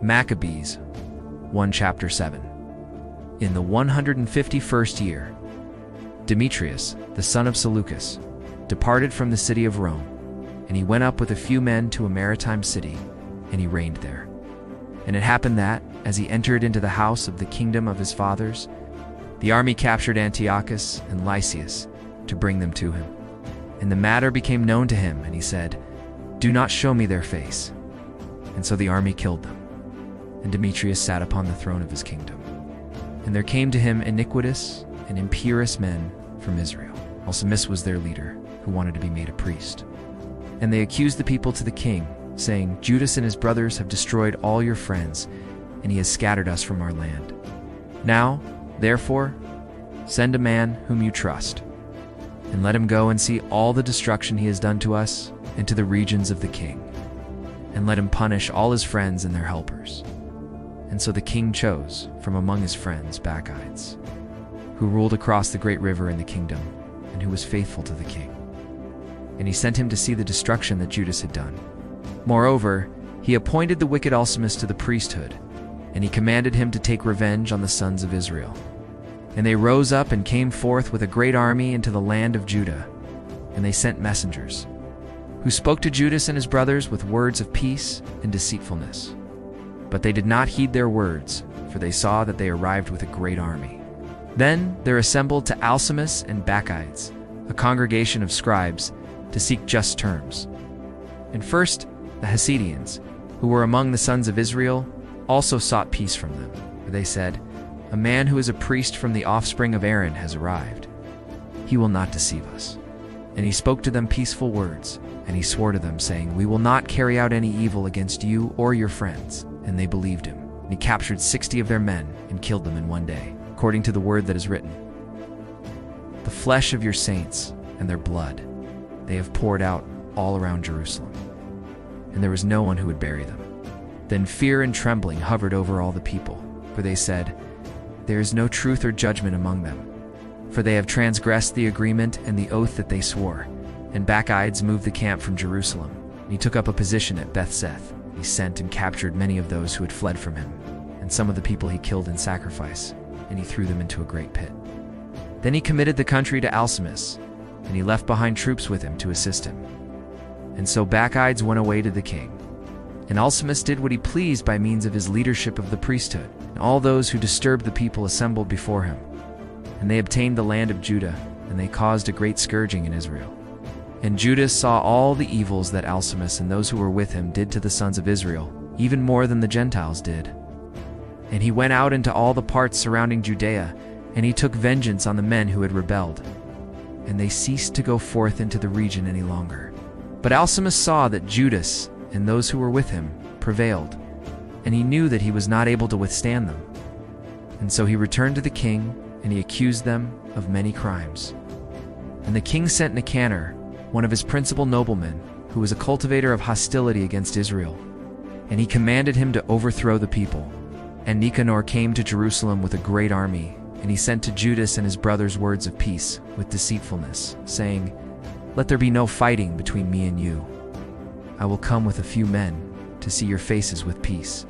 Maccabees 1 chapter 7. In the 151st year, Demetrius, the son of Seleucus, departed from the city of Rome, and he went up with a few men to a maritime city, and he reigned there. And it happened that, as he entered into the house of the kingdom of his fathers, the army captured Antiochus and Lysias to bring them to him. And the matter became known to him, and he said, "Do not show me their face." And so the army killed them. And Demetrius sat upon the throne of his kingdom. And there came to him iniquitous and impious men from Israel. Alcimus was their leader, who wanted to be made a priest. And they accused the people to the king, saying, "Judas and his brothers have destroyed all your friends, and he has scattered us from our land. Now, therefore, send a man whom you trust, and let him go and see all the destruction he has done to us and to the regions of the king, and let him punish all his friends and their helpers." And so the king chose from among his friends Bacchides, who ruled across the great river in the kingdom, and who was faithful to the king. And he sent him to see the destruction that Judas had done. Moreover, he appointed the wicked Alcimus to the priesthood, and he commanded him to take revenge on the sons of Israel. And they rose up and came forth with a great army into the land of Judah, and they sent messengers, who spoke to Judas and his brothers with words of peace and deceitfulness. But they did not heed their words, for they saw that they arrived with a great army. Then there assembled to Alcimus and Bacchides a congregation of scribes to seek just terms. And first the Hasideans, who were among the sons of Israel, also sought peace from them. For they said, "A man who is a priest from the offspring of Aaron has arrived. He will not deceive us." And he spoke to them peaceful words, and he swore to them, saying, "We will not carry out any evil against you or your friends." And they believed him. And he captured 60 of their men and killed them in one day, according to the word that is written, "The flesh of your saints and their blood they have poured out all around Jerusalem." And there was no one who would bury them. Then fear and trembling hovered over all the people, for they said, "There is no truth or judgment among them, for they have transgressed the agreement and the oath that they swore." And Bacchides moved the camp from Jerusalem, and he took up a position at Bethzaith. He sent and captured many of those who had fled from him, and some of the people he killed in sacrifice, and he threw them into a great pit. Then he committed the country to Alcimus, and he left behind troops with him to assist him. And so Bacchides went away to the king. And Alcimus did what he pleased by means of his leadership of the priesthood, and all those who disturbed the people assembled before him. And they obtained the land of Judah, and they caused a great scourging in Israel. And Judas saw all the evils that Alcimus and those who were with him did to the sons of Israel, even more than the Gentiles did. And he went out into all the parts surrounding Judea, and he took vengeance on the men who had rebelled. And they ceased to go forth into the region any longer. But Alcimus saw that Judas and those who were with him prevailed, and he knew that he was not able to withstand them. And so he returned to the king, and he accused them of many crimes. And the king sent Nicanor, one of his principal noblemen, who was a cultivator of hostility against Israel, and he commanded him to overthrow the people. And Nicanor came to Jerusalem with a great army, and he sent to Judas and his brothers words of peace with deceitfulness, saying, "Let there be no fighting between me and you. I will come with a few men to see your faces with peace."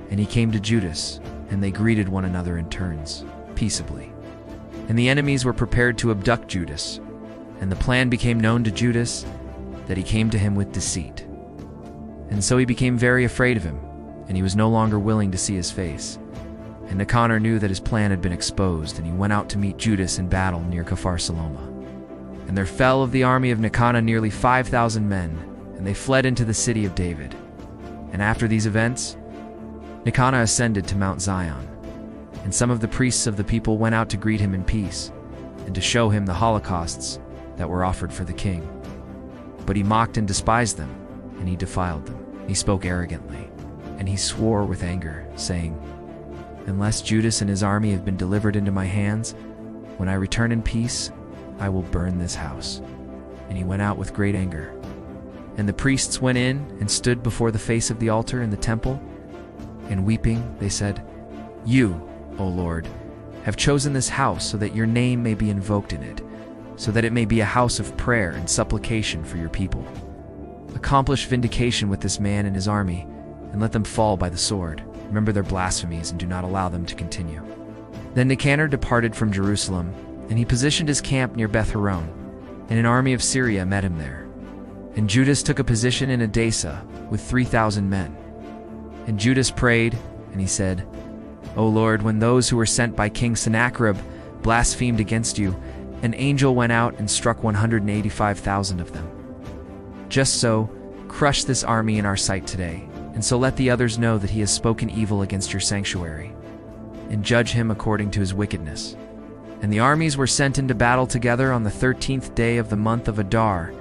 And he came to Judas, and they greeted one another in turns, peaceably. And the enemies were prepared to abduct Judas, and the plan became known to Judas that he came to him with deceit. And so he became very afraid of him, and he was no longer willing to see his face. And Nicanor knew that his plan had been exposed, and he went out to meet Judas in battle near Capharsaloma. And there fell of the army of Nicanor nearly 5,000 men, and they fled into the city of David. And after these events, Nicanor ascended to Mount Zion, and some of the priests of the people went out to greet him in peace, and to show him the holocausts that were offered for the king. But he mocked and despised them, and he defiled them. He spoke arrogantly, and he swore with anger, saying, "Unless Judas and his army have been delivered into my hands, when I return in peace, I will burn this house." And he went out with great anger. And the priests went in and stood before the face of the altar in the temple, and weeping, they said, "You, O Lord, have chosen this house so that your name may be invoked in it, so that it may be a house of prayer and supplication for your people. Accomplish vindication with this man and his army, and let them fall by the sword." remember their blasphemies and do not allow them to continue." Then Nicanor departed from Jerusalem, and he positioned his camp near Beth-horon, and an army of Syria met him there. And Judas took a position in Edessa with 3,000 men. And Judas prayed, and he said, "O Lord, when those who were sent by King Sennacherib blasphemed against you, an angel went out and struck 185,000 of them. Just so, crush this army in our sight today, and so let the others know that he has spoken evil against your sanctuary, and judge him according to his wickedness." And the armies were sent into battle together on the 13th day of the month of Adar,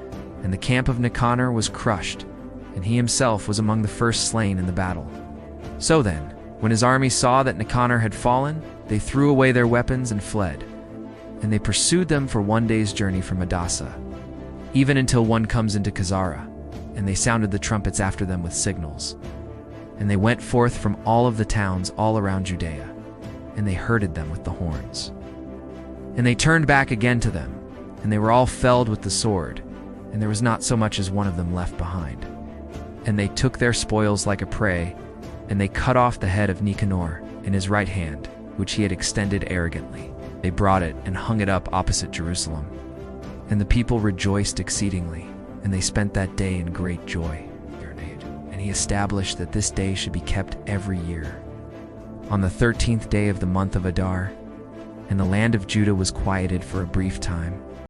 and the camp of Nicanor was crushed, and he himself was among the first slain in the battle. So then, when his army saw that Nicanor had fallen, they threw away their weapons and fled. And they pursued them for 1 day's journey from Edessa, even until one comes into Kazara, and they sounded the trumpets after them with signals. And they went forth from all of the towns all around Judea, and they herded them with the horns. And they turned back again to them, and they were all felled with the sword, and there was not so much as one of them left behind. And they took their spoils like a prey, and they cut off the head of Nicanor in his right hand, which he had extended arrogantly. They brought it and hung it up opposite Jerusalem. And the people rejoiced exceedingly, and they spent that day in great joy. And he established that this day should be kept every year, on the 13th day of the month of Adar. And the land of Judah was quieted for a brief time,